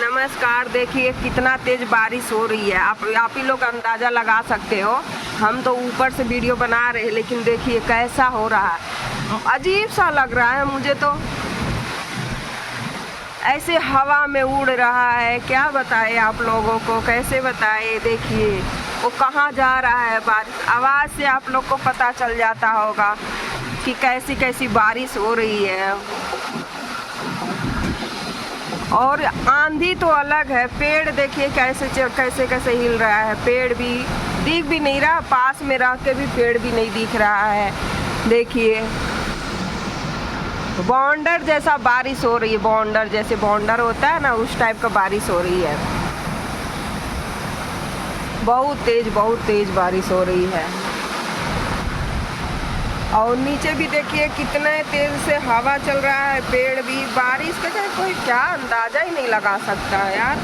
नमस्कार। देखिए कितना तेज बारिश हो रही है। आप ही लोग अंदाज़ा लगा सकते हो। हम तो ऊपर से वीडियो बना रहे हैं, लेकिन देखिए कैसा हो रहा है। अजीब सा लग रहा है मुझे तो, ऐसे हवा में उड़ रहा है। क्या बताए आप लोगों को, कैसे बताए। देखिए वो कहाँ जा रहा है। बारिश आवाज़ से आप लोग को पता चल जाता होगा कि कैसी कैसी बारिश हो रही है। और आंधी तो अलग है। पेड़ देखिए कैसे कैसे कैसे हिल रहा है। पेड़ भी दिख भी नहीं रहा, पास में रह के भी पेड़ भी नहीं दिख रहा है। देखिए बॉन्डर जैसा बारिश हो रही है। बॉन्डर जैसे बॉन्डर होता है ना, उस टाइप का बारिश हो रही है। बहुत तेज बारिश हो रही है। और नीचे भी देखिए कितने तेज से हवा चल रहा है। पेड़ भी, बारिश का कोई क्या अंदाज़ा ही नहीं लगा सकता है यार।